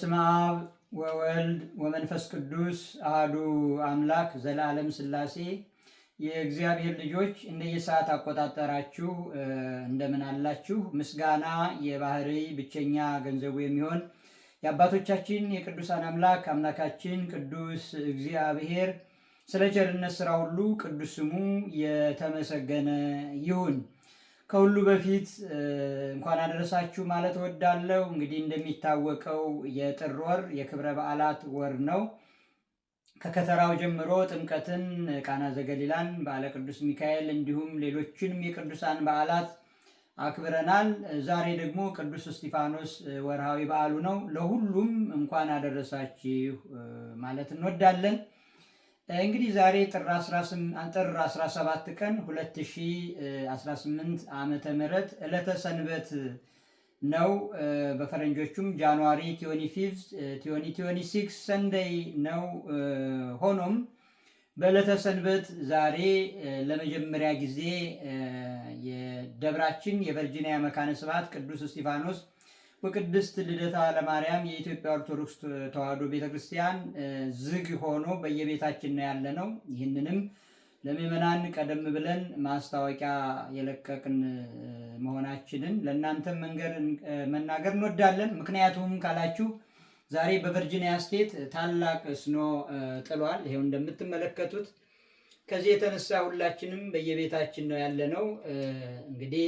በስመ አብ ወወልድ ወመንፈስ ቅዱስ አሐዱ አምላክ ዘላለም ሥላሴ። የእግዚአብሔር ልጆች እንደየሰዓት አቆጣጠራችሁ እንደምን አላችሁ? ምስጋና የባህሪ ብቸኛ ገንዘቡ የሚሆን የአባቶቻችን የቅዱሳን አምላክ አምላካችን ቅዱስ እግዚአብሔር ስለ ቸርነት ሥራ ሁሉ ቅዱስ ስሙ የተመሰገነ ይሁን። ከሁሉ በፊት እንኳን አደረሳችሁ ማለት እወዳለሁ። እንግዲህ እንደሚታወቀው የጥር ወር የክብረ በዓላት ወር ነው። ከከተራው ጀምሮ ጥምቀትን፣ ቃና ዘገሊላን፣ በዓለ ቅዱስ ሚካኤል እንዲሁም ሌሎችንም የቅዱሳን በዓላት አክብረናል። ዛሬ ደግሞ ቅዱስ እስጢፋኖስ ወርሃዊ በዓሉ ነው። ለሁሉም እንኳን አደረሳችሁ ማለት እንወዳለን። እንግዲህ ዛሬ ጥር 17 ቀን 2018 ዓመተ ምህረት ዕለተ ሰንበት ነው። በፈረንጆቹም ጃንዋሪ 25 2026 ሰንደይ ነው። ሆኖም በዕለተ ሰንበት ዛሬ ለመጀመሪያ ጊዜ የደብራችን የቨርጂኒያ መካነ ስብሐት ቅዱስ እስጢፋኖስ በቅድስት ልደታ ለማርያም የኢትዮጵያ ኦርቶዶክስ ተዋሕዶ ቤተክርስቲያን ዝግ ሆኖ በየቤታችን ነው ያለነው። ይህንንም ለምዕመናን ቀደም ብለን ማስታወቂያ የለቀቅን መሆናችንን ለእናንተም መናገር እንወዳለን። ምክንያቱም ካላችሁ ዛሬ በቨርጂኒያ ስቴት ታላቅ ስኖ ጥሏል። ይሄው እንደምትመለከቱት ከዚህ የተነሳ ሁላችንም በየቤታችን ነው ያለነው። እንግዲህ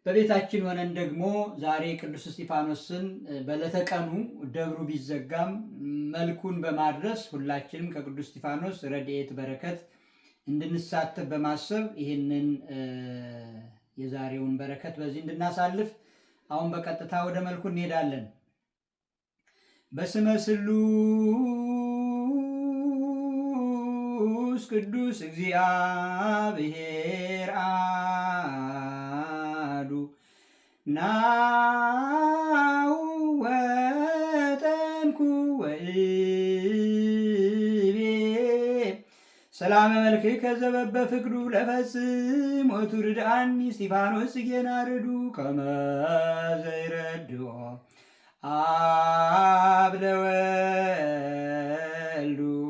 በቤታችን ሆነን ደግሞ ዛሬ ቅዱስ እስጢፋኖስን በዕለተ ቀኑ ደብሩ ቢዘጋም መልኩን በማድረስ ሁላችንም ከቅዱስ እስጢፋኖስ ረድኤት በረከት እንድንሳተፍ በማሰብ ይህንን የዛሬውን በረከት በዚህ እንድናሳልፍ አሁን በቀጥታ ወደ መልኩ እንሄዳለን። በስመ ስሉስ ቅዱስ እግዚአብሔር ናሁ ወጠንኩ ወእቤ ሰላመ መልክከ ዘበበ ፍቅዱ ለፈጽም ወቱርድአኒ እስጢፋኖስ ጌናርዱ ከመ ዘይረድኦ አብ ለወልዱ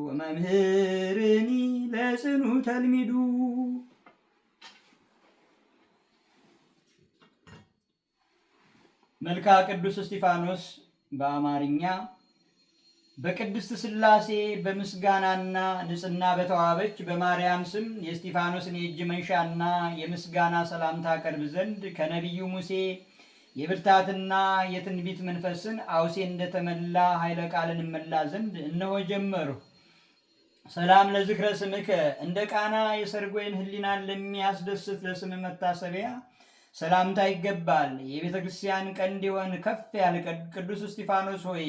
ወመምህርኒ ለጽኑ ተልሚዱ። መልካ ቅዱስ እስጢፋኖስ በአማርኛ በቅድስት ሥላሴ በምስጋናና ንጽሕና በተዋበች በማርያም ስም የእስጢፋኖስን የእጅ መንሻና የምስጋና ሰላምታ ቀርብ ዘንድ ከነቢዩ ሙሴ የብርታትና የትንቢት መንፈስን አውሴ እንደተመላ ኃይለ ቃልን እመላ ዘንድ እነሆ ጀመርሁ። ሰላም ለዝክረ ስምከ እንደ ቃና የሰርግ ወይን ህሊናን ለሚያስደስት ለስም መታሰቢያ ሰላምታ ይገባል። የቤተ ክርስቲያን ቀንድ የሆን ከፍ ያለ ቅዱስ እስጢፋኖስ ሆይ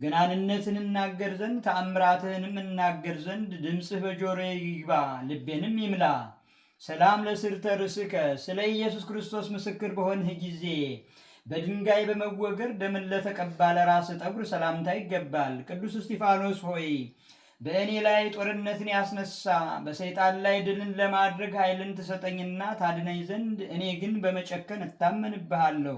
ገናንነትን እናገር ዘንድ ተአምራትህንም እናገር ዘንድ ድምፅህ በጆሮዬ ይግባ ልቤንም ይምላ። ሰላም ለስርተ ርእስከ ስለ ኢየሱስ ክርስቶስ ምስክር በሆንህ ጊዜ በድንጋይ በመወገር ደምን ለተቀባ ለራስ ጠጉር ሰላምታ ይገባል። ቅዱስ እስጢፋኖስ ሆይ በእኔ ላይ ጦርነትን ያስነሳ በሰይጣን ላይ ድልን ለማድረግ ኃይልን ትሰጠኝና ታድነኝ ዘንድ እኔ ግን በመጨከን እታመንብሃለሁ።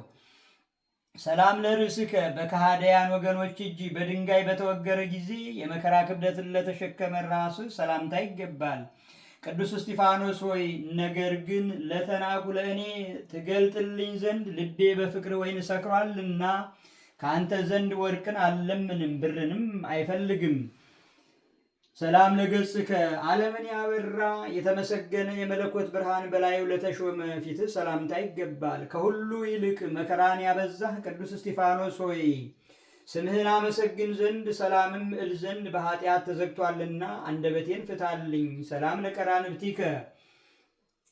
ሰላም ለርእስከ በከሃዲያን ወገኖች እጅ በድንጋይ በተወገረ ጊዜ የመከራ ክብደትን ለተሸከመ ራስህ ሰላምታ ይገባል። ቅዱስ እስጢፋኖስ ሆይ ነገር ግን ለተናቁ ለእኔ ትገልጥልኝ ዘንድ ልቤ በፍቅር ወይን ሰክሯልና ከአንተ ዘንድ ወርቅን አልለምንም ብርንም አይፈልግም። ሰላም ለገጽከ ዓለምን ያበራ የተመሰገነ የመለኮት ብርሃን በላዩ ለተሾመ ፊትህ ሰላምታ ይገባል። ከሁሉ ይልቅ መከራን ያበዛህ ቅዱስ እስጢፋኖስ ሆይ ስምህን አመሰግን ዘንድ ሰላምም እል ዘንድ በኃጢአት ተዘግቷልና አንደበቴን ፍታልኝ። ሰላም ለቀራንብቲከ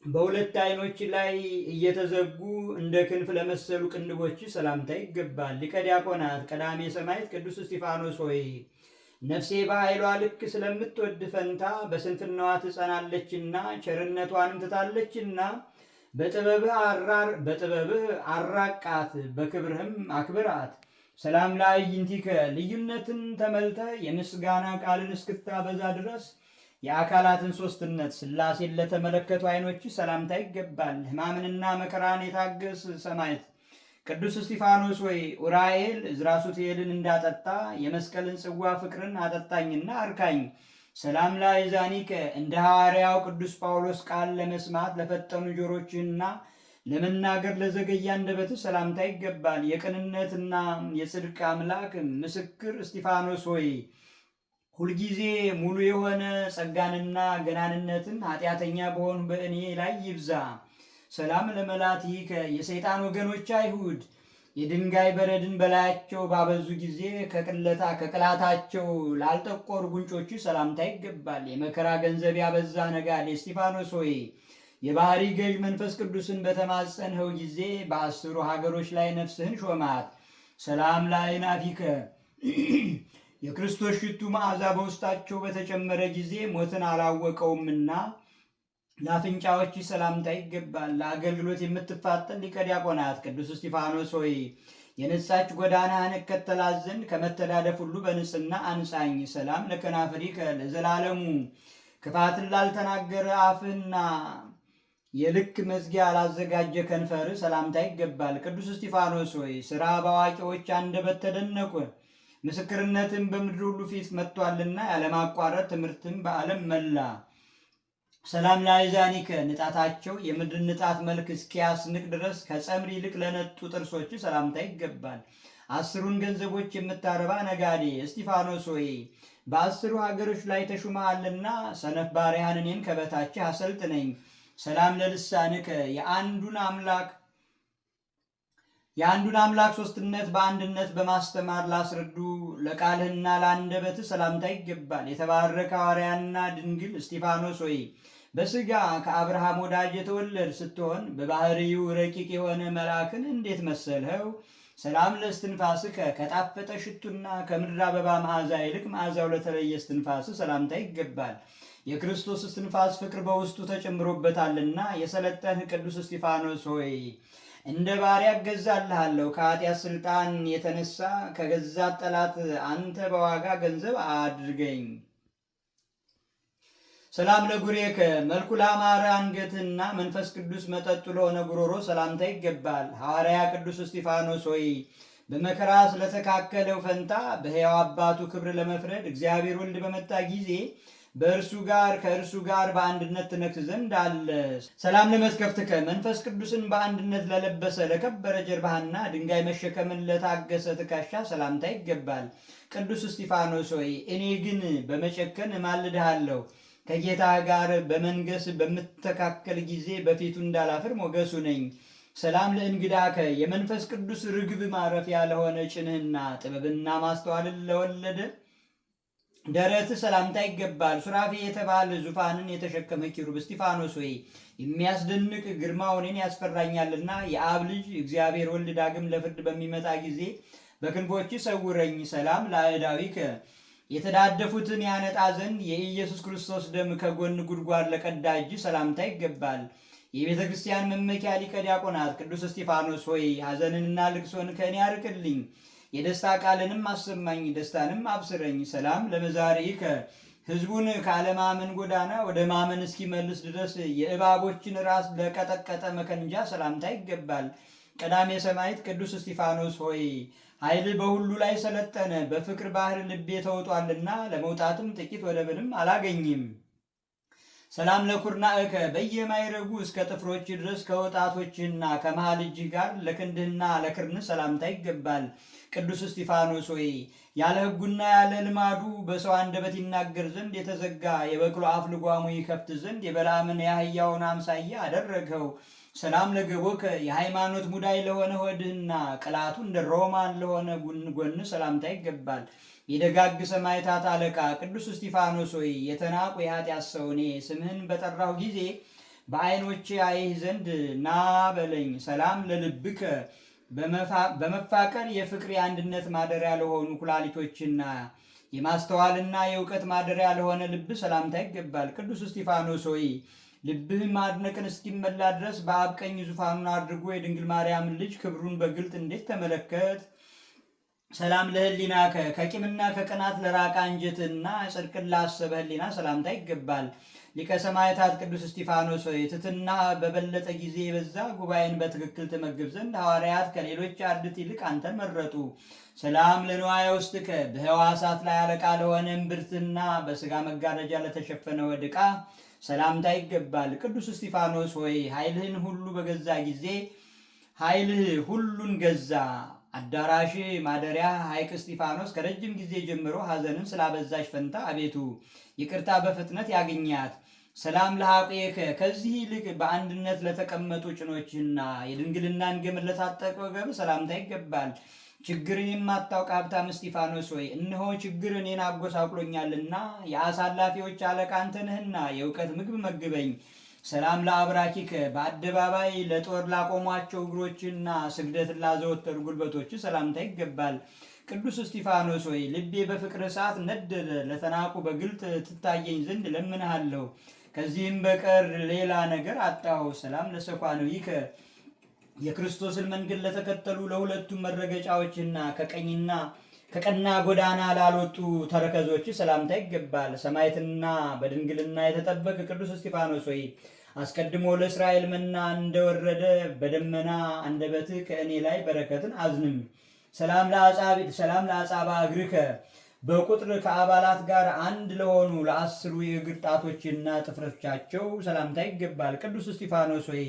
በሁለት ዓይኖች ላይ እየተዘጉ እንደ ክንፍ ለመሰሉ ቅንድቦች ሰላምታ ይገባል። ሊቀ ዲያቆናት ቀዳሜ ሰማዕት ቅዱስ እስጢፋኖስ ሆይ ነፍሴ በኃይሏ ልክ ስለምትወድ ፈንታ በስንፍናዋ ትጸናለችና ቸርነቷንም ትታለችና በጥበብህ አራቃት በክብርህም አክብራት። ሰላም ለአዕይንቲከ ልዩነትን ተመልተ የምስጋና ቃልን እስክታበዛ ድረስ የአካላትን ሦስትነት ሥላሴን ለተመለከቱ ዓይኖች ሰላምታ ይገባል። ሕማምንና መከራን የታገስ ሰማዕት ቅዱስ እስጢፋኖስ ወይ ኡራኤል ዕዝራ ሱቱኤልን እንዳጠጣ የመስቀልን ጽዋ ፍቅርን አጠጣኝና አርካኝ። ሰላም ለአእዛኒከ እንደ ሐዋርያው ቅዱስ ጳውሎስ ቃል ለመስማት ለፈጠኑ ጆሮችህና ለመናገር ለዘገየ አንደበትህ ሰላምታ ይገባል። የቅንነትና የጽድቅ አምላክ ምስክር እስጢፋኖስ ሆይ ሁልጊዜ ሙሉ የሆነ ጸጋንና ገናንነትን ኃጢአተኛ በሆኑ በእኔ ላይ ይብዛ። ሰላም ለመላትይከ የሰይጣን ወገኖች አይሁድ የድንጋይ በረድን በላያቸው ባበዙ ጊዜ ከቅላታቸው ላልጠቆሩ ጉንጮች ሰላምታ ይገባል። የመከራ ገንዘብ ያበዛ ነጋዴ እስጢፋኖስ ሆይ የባህሪ ገዥ መንፈስ ቅዱስን በተማጸንኸው ጊዜ በ10 ሀገሮች ላይ ነፍስህን ሾማት። ሰላም ለአእናፊከ የክርስቶስ ሽቱ መዓዛ በውስጣቸው በተጨመረ ጊዜ ሞትን አላወቀውምና ለአፍንጫዎች ሰላምታ ይገባል። ለአገልግሎት የምትፋጠን ሊቀ ዲያቆናት ቅዱስ እስጢፋኖስ ሆይ የነጻች ጎዳናህን እከተላት ዘንድ ከመተዳደፍ ሁሉ በንጽሕና አንጻኝ። ሰላም ለከናፍሪከ ለዘላለሙ ክፋትን ላልተናገረ አፍህና የልክ መዝጊያ ላዘጋጀ ከንፈር ሰላምታ ይገባል። ቅዱስ እስጢፋኖስ ሆይ ሥራ በአዋቂዎች አንደበት ተደነቁ፣ ምስክርነትን በምድር ሁሉ ፊት መጥቷልና ያለማቋረጥ ትምህርትን በዓለም መላ። ሰላም ለአእዛኒከ ንጣታቸው የምድር ንጣት መልክ እስኪያስንቅ ድረስ ከጸምር ይልቅ ለነጡ ጥርሶች ሰላምታ ይገባል። 10ሩን ገንዘቦች የምታረባ ነጋዴ እስጢፋኖስ ሆይ በ10ሩ ሀገሮች ላይ ተሹመሃልና ሰነፍ ባሪያህን እኔን ከበታችህ አሰልጥነኝ። ሰላም ለልሳንከ የአንዱን አምላክ ሦስትነት በአንድነት በማስተማር ላስረዱ ለቃልህና ለአንደበትህ ሰላምታ ይገባል። የተባረከ ሐዋርያና ድንግል እስጢፋኖስ ሆይ በሥጋ ከአብርሃም ወዳጅ የተወለድ ስትሆን በባህሪው ረቂቅ የሆነ መልአክን እንዴት መሰልኸው? ሰላም ለእስትንፋስከ ከጣፈጠ ሽቱና ከምድር አበባ መዓዛ ይልቅ መዓዛው ለተለየ እስትንፋስህ ሰላምታ ይገባል። የክርስቶስ እስትንፋስ ፍቅር በውስጡ ተጨምሮበታልና የሰለጠንህ ቅዱስ እስጢፋኖስ ሆይ እንደ ባሪያ እገዛልሃለሁ። ከኃጢአት ስልጣን የተነሳ ከገዛት ጠላት አንተ በዋጋ ገንዘብ አድርገኝ። ሰላም ለጉሬከ መልኩ ላማረ አንገትና መንፈስ ቅዱስ መጠጡ ለሆነ ጉሮሮ ሰላምታ ይገባል። ሐዋርያ ቅዱስ እስጢፋኖስ ሆይ በመከራ ስለተካከለው ፈንታ በሕያው አባቱ ክብር ለመፍረድ እግዚአብሔር ወልድ በመጣ ጊዜ ከእርሱ ጋር በአንድነት ትነግስ ዘንድ አለ። ሰላም ለመትከፍትከ መንፈስ ቅዱስን በአንድነት ለለበሰ ለከበረ ጀርባህና ድንጋይ መሸከምን ለታገሰ ትከሻ ሰላምታ ይገባል። ቅዱስ እስጢፋኖስ ሆይ እኔ ግን በመጨከን እማልድሃለሁ። ከጌታ ጋር በመንገስ በምትተካከል ጊዜ በፊቱ እንዳላፍር ሞገሱ ነኝ። ሰላም ለእንግዳከ የመንፈስ ቅዱስ ርግብ ማረፊያ ለሆነ ጭንህና ጥበብና ማስተዋልን ለወለደ ደረት ሰላምታ ይገባል። ሱራፌ የተባለ ዙፋንን የተሸከመ ኪሩብ እስጢፋኖስ ሆይ የሚያስደንቅ ግርማው እኔን ያስፈራኛልና የአብ ልጅ እግዚአብሔር ወልድ ዳግም ለፍርድ በሚመጣ ጊዜ በክንፎች ሰውረኝ። ሰላም ለአእዳዊከ የተዳደፉትን ያነጣ ዘንድ የኢየሱስ ክርስቶስ ደም ከጎን ጉድጓድ ለቀዳ እጅ ሰላምታ ይገባል። የቤተ ክርስቲያን መመኪያ ሊቀ ዲያቆናት ቅዱስ እስጢፋኖስ ሆይ ሐዘንንና ልቅሶን ከእኔ ያርቅልኝ። የደስታ ቃልንም አሰማኝ፣ ደስታንም አብስረኝ። ሰላም ለመዛሪከ ሕዝቡን ከአለማመን ጎዳና ወደ ማመን እስኪመልስ ድረስ የእባቦችን ራስ ለቀጠቀጠ መከንጃ ሰላምታ ይገባል። ቀዳሜ ሰማዕት ቅዱስ እስጢፋኖስ ሆይ ኃይል በሁሉ ላይ ሰለጠነ፣ በፍቅር ባህር ልቤ ተውጧልና ለመውጣትም ጥቂት ወደብንም አላገኝም። ሰላም ለኩርናእከ በየማይረጉ እስከ ጥፍሮች ድረስ ከወጣቶችህና ከመሃል እጅህ ጋር ለክንድህና ለክርን ሰላምታ ይገባል። ቅዱስ እስጢፋኖስ ሆይ ያለ ሕጉና ያለ ልማዱ በሰው አንደበት ይናገር ዘንድ የተዘጋ የበቅሎ አፍ ልጓሙ ይከፍት ዘንድ የበለዓምን የአህያውን አምሳያ አደረግኸው። ሰላም ለገቦከ የሃይማኖት ሙዳይ ለሆነ ሆድህና ቅላቱ እንደ ሮማን ለሆነ ጎን ሰላምታ ይገባል። የደጋግ ሰማዕታት አለቃ ቅዱስ እስጢፋኖስ ሆይ የተናቁ የኃጢአት ሰው እኔ ስምህን በጠራሁ ጊዜ በዓይኖቼ አይህ ዘንድ ና በለኝ። ሰላም ለልብከ በመፋቀር የፍቅር የአንድነት ማደሪያ ለሆኑ ኩላሊቶችና የማስተዋልና የእውቀት ማደሪያ ለሆነ ልብ ሰላምታ ይገባል። ቅዱስ እስጢፋኖስ ሆይ ልብህ ማድነቅን እስኪመላ ድረስ በአብ ቀኝ ዙፋኑን አድርጎ የድንግል ማርያምን ልጅ ክብሩን በግልጥ እንዴት ተመለከት። ሰላም ለህሊናከ ከቂምና ከቅናት ለራቀ አንጀትና ጽድቅን ላሰበ ህሊና ሰላምታ ይገባል። ሊቀ ሰማዕታት ቅዱስ እስጢፋኖስ ሆይ ትሕትና በበለጠ ጊዜ የበዛ ጉባኤን በትክክል ትመግብ ዘንድ ሐዋርያት ከሌሎች አርድእት ይልቅ አንተን መረጡ። ሰላም ለንዋየ ውስጥከ በሕዋሳት ላይ አለቃ ለሆነ እምብርትና በሥጋ መጋረጃ ለተሸፈነ ሆድ ዕቃ ሰላምታ ይገባል። ቅዱስ እስጢፋኖስ ሆይ ኃይልህን ሁሉ በገዛ ጊዜ ኃይልህ ሁሉን ገዛ። አዳራሽ ማደሪያ ሐይቅ እስጢፋኖስ ከረጅም ጊዜ ጀምሮ ሐዘንን ስላበዛሽ ፈንታ አቤቱ ይቅርታ በፍጥነት ያገኛት። ሰላም ለሐቄከ ከዚህ ይልቅ በአንድነት ለተቀመጡ ጭኖችና የድንግልናን ገመድ ለታጠቀ ወገብ ሰላምታ ይገባል። ችግርን የማታውቅ ሀብታም እስጢፋኖስ ሆይ እነሆ ችግር እኔን አጎሳቁሎኛልና የአሳላፊዎች አለቃ አንተ ነህና የእውቀት ምግብ መግበኝ። ሰላም ለአብራኪከ በአደባባይ ለጦር ላቆሟቸው እግሮችና ስግደትን ላዘወተሩ ጉልበቶች ሰላምታ ይገባል። ቅዱስ እስጢፋኖስ ሆይ ልቤ በፍቅር እሳት ነደደ፣ ለተናቁ በግልጥ ትታየኝ ዘንድ ለምንሃለሁ። ከዚህም በቀር ሌላ ነገር አጣሁ። ሰላም ለሰኳንዊከ የክርስቶስን መንገድ ለተከተሉ ለሁለቱም መረገጫዎችና ከቀና ጎዳና ላልወጡ ተረከዞች ሰላምታ ይገባል። ሰማዕትና በድንግልና የተጠበቀ ቅዱስ እስጢፋኖስ ሆይ አስቀድሞ ለእስራኤል መና እንደወረደ በደመና አንደበትህ ከእኔ ላይ በረከትን አዝንም። ሰላም ለአጻባ እግርከ በቁጥር ከአባላት ጋር አንድ ለሆኑ ለአስሩ የእግር ጣቶችና ጥፍሮቻቸው ሰላምታ ይገባል። ቅዱስ እስጢፋኖስ ሆይ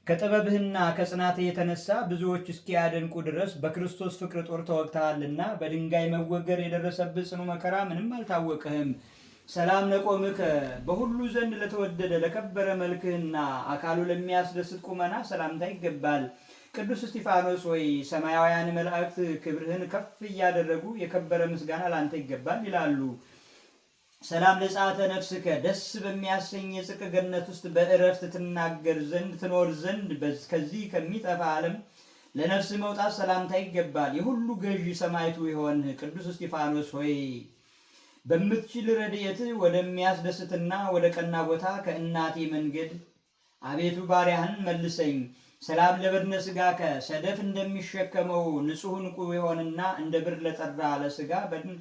ከጥበብህና ከጽናትህ የተነሳ ብዙዎች እስኪያደንቁ ድረስ በክርስቶስ ፍቅር ጦር ተወግተሃልና በድንጋይ መወገር የደረሰብህ ጽኑ መከራ ምንም አልታወቅህም። ሰላም ለቆምከ በሁሉ ዘንድ ለተወደደ ለከበረ መልክህና አካሉ ለሚያስደስት ቁመና ሰላምታ ይገባል። ቅዱስ እስጢፋኖስ ሆይ ሰማያውያን መላእክት ክብርህን ከፍ እያደረጉ የከበረ ምስጋና ላንተ ይገባል ይላሉ። ሰላም ለጸአተ ነፍስከ ደስ በሚያሰኝ የጽድቅ ገነት ውስጥ በእረፍት ትኖር ዘንድ ከዚህ ከሚጠፋ ዓለም ለነፍስ መውጣት ሰላምታ ይገባል። የሁሉ ገዢ ሰማዕቱ የሆንህ ቅዱስ እስጢፋኖስ ሆይ በምትችል ረድኤት ወደሚያስደስትና ወደ ቀና ቦታ ከእናቴ መንገድ አቤቱ ባሪያህን መልሰኝ። ሰላም ለበድነ ሥጋከ ሰደፍ እንደሚሸከመው ንጹሕ ዕንቁ የሆንና እንደ ብር ለጠራ ለሥጋ በድን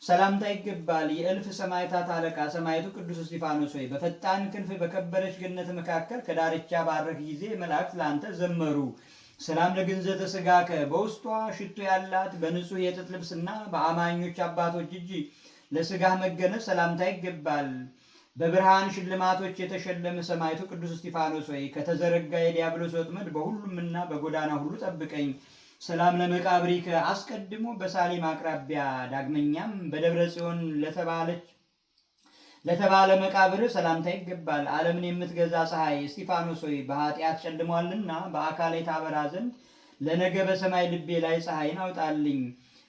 ሰላምታ ይገባል። የእልፍ ሰማዕታት አለቃ ሰማዕቱ ቅዱስ እስጢፋኖስ ሆይ በፈጣን ክንፍ በከበረች ገነት መካከል ከዳርቻ ባረክ ጊዜ መላእክት ለአንተ ዘመሩ። ሰላም ለግንዘተ ሥጋከ በውስጧ ሽቱ ያላት በንጹሕ የጥጥ ልብስና በአማኞች አባቶች እጅ ለሥጋህ መገነዝ ሰላምታ ይገባል። በብርሃን ሽልማቶች የተሸለመ ሰማዕቱ ቅዱስ እስጢፋኖስ ሆይ ከተዘረጋ የዲያብሎስ ወጥመድ በሁሉምና በጎዳና ሁሉ ጠብቀኝ። ሰላም ለመቃብሪከ አስቀድሞ በሳሌም አቅራቢያ ዳግመኛም በደብረ ጽዮን ለተባለ መቃብር ሰላምታ ይገባል። ዓለምን የምትገዛ ፀሐይ እስጢፋኖስ ሆይ በኃጢአት ጨልሟልና በአካሌ ታበራ ዘንድ ለነገ በሰማይ ልቤ ላይ ፀሐይን አውጣልኝ።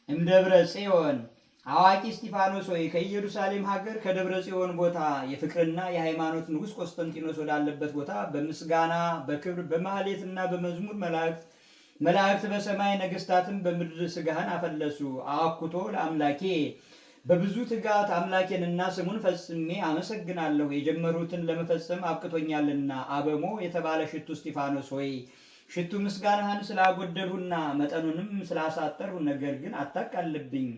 እምደብረ ጽዮን አዋቂ እስጢፋኖስ ሆይ ከኢየሩሳሌም ሀገር ከደብረ ጽዮን ቦታ የፍቅርና የሃይማኖት ንጉሥ ቆስጠንጢኖስ ወዳለበት ቦታ በምስጋና በክብር በማህሌትና በመዝሙር መላእክት በሰማይ ነገሥታትን በምድር ሥጋህን አፈለሱ። አኩቶ ለአምላኬ በብዙ ትጋት አምላኬንና ስሙን ፈጽሜ አመሰግናለሁ። የጀመሩትን ለመፈጸም አብቅቶኛልና። አበሞ የተባለ ሽቱ እስጢፋኖስ ሆይ ሽቱ ምስጋናህን ስላጎደልሁና መጠኑንም ስላሳጠርሁ ነገር ግን አታቃልብኝ።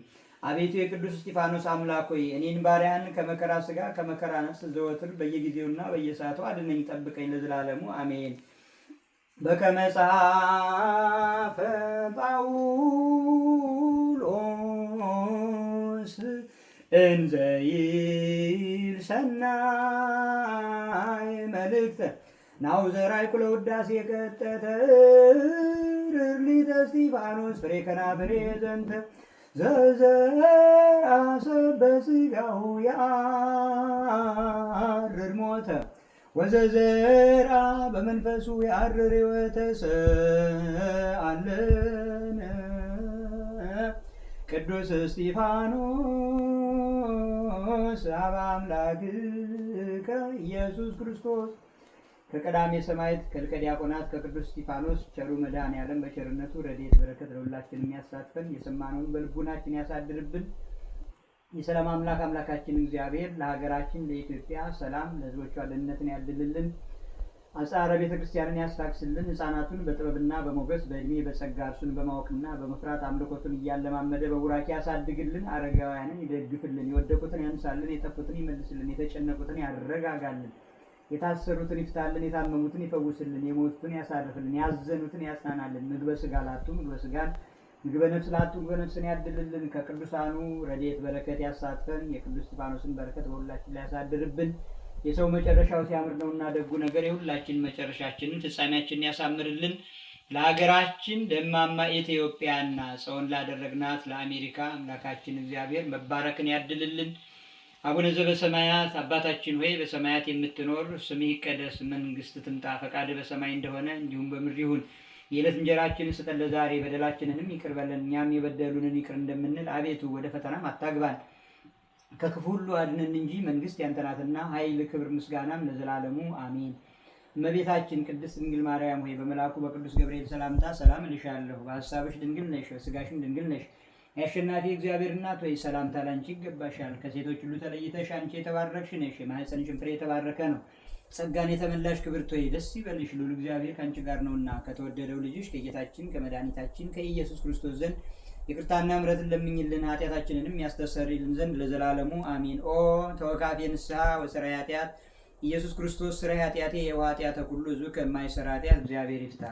አቤቱ የቅዱስ እስጢፋኖስ አምላክ ሆይ እኔን ባሪያን ከመከራ ሥጋ ከመከራ ነፍስ ዘወትር በየጊዜውና በየሰዓቱ አድነኝ፣ ጠብቀኝ ለዘላለሙ አሜን። በከመ ጸሐፈ ጳውሎስ እንዘ ይብል ሰናይ መልእክተ ናሁ ዘራእኩ ለውዳሴ ቀጠተ ርሊተ እስጢፋኖስ ፍሬ ከናፍሬ ዘንተ ዘዘርአ በሥጋሁ ያርር ሞተ ወዘዘርአ በመንፈሱ ያርር ሕይወተ ሰአለነ። ቅዱስ እስጢፋኖስ አበ አምላክከ ኢየሱስ ክርስቶስ ከቀዳሜ ሰማዕት ከሊቀ ዲያቆናት ከቅዱስ እስጢፋኖስ ቸሩ መድኃኔዓለም በቸርነቱ ረድኤት በረከት ለሁላችን የሚያሳትፈን የሰማነውን በልቡናችን ያሳድርብን። የሰላም አምላክ አምላካችን እግዚአብሔር ለሀገራችን ለኢትዮጵያ ሰላም ለሕዝቦቿ ደህንነትን ያድልልን። አጻረ ቤተ ክርስቲያንን ያስታክስልን። ሕፃናቱን በጥበብና በሞገስ በእድሜ በጸጋ እርሱን በማወቅና በመፍራት አምልኮቱን እያለማመደ በቡራኬ ያሳድግልን። አረጋውያንን ይደግፍልን። የወደቁትን ያንሳልን። የጠፉትን ይመልስልን። የተጨነቁትን ያረጋጋልን። የታሰሩትን ይፍታልን። የታመሙትን ይፈውስልን። የሞቱትን ያሳርፍልን። ያዘኑትን ያጽናናልን። ምግበ ሥጋ ላጡ ምግበ ሥጋን፣ ምግበ ነፍስ ላጡ ምግበ ነፍስን ያድልልን። ከቅዱሳኑ ረድኤት በረከት ያሳትፈን። የቅዱስ እስጢፋኖስን በረከት በሁላችን ላይ ያሳድርብን። የሰው መጨረሻው ሲያምር ነውና ደጉ ነገር የሁላችን መጨረሻችንን ፍጻሜያችንን ያሳምርልን። ለሀገራችን ለእማማ ኢትዮጵያና ጸውን ላደረግናት ለአሜሪካ አምላካችን እግዚአብሔር መባረክን ያድልልን። አቡነ ዘበሰማያት አባታችን ሆይ በሰማያት የምትኖር ስምህ ይቀደስ፣ መንግስትህ ትምጣ፣ ፈቃድህ በሰማይ እንደሆነ እንዲሁም በምድር ይሁን። የዕለት እንጀራችንን ስጠን ዛሬ፣ በደላችንንም ይቅር በለን እኛም የበደሉንን ይቅር እንደምንል፣ አቤቱ ወደ ፈተናም አታግባን ከክፉ ሁሉ አድነን እንጂ መንግስት ያንተ ናትና፣ ኃይል፣ ክብር፣ ምስጋናም ለዘላለሙ አሜን። እመቤታችን ቅድስት ድንግል ማርያም ሆይ በመልአኩ በቅዱስ ገብርኤል ሰላምታ ሰላም እልሻለሁ። በሐሳብሽ ድንግል ነሽ፣ በሥጋሽም ድንግል ነሽ። የአሸናፊ እግዚአብሔር እናት ሆይ ሰላምታ ላንቺ ይገባሻል። ከሴቶች ሁሉ ተለይተሽ አንቺ የተባረክሽ ነሽ፣ የማኅፀንሽም ፍሬ የተባረከ ነው። ጸጋን የተመላሽ ክብርት ሆይ ደስ ይበልሽ፣ ልዑል እግዚአብሔር ከአንቺ ጋር ነውና ከተወደደው ልጅሽ ከጌታችን ከመድኃኒታችን ከኢየሱስ ክርስቶስ ዘንድ ይቅርታና ምሕረትን ለምኝልን ኃጢአታችንንም ያስተሰርይልን ዘንድ ለዘላለሙ አሜን። ኦ ተወካፌ ንስሐ ወሰራይ ኃጢአት ኢየሱስ ክርስቶስ ስራይ ኃጢአቴ የዋ ኃጢአተ ኩሉ ሕዝብ ከማይሰራ ኃጢአት እግዚአብሔር ይፍታ።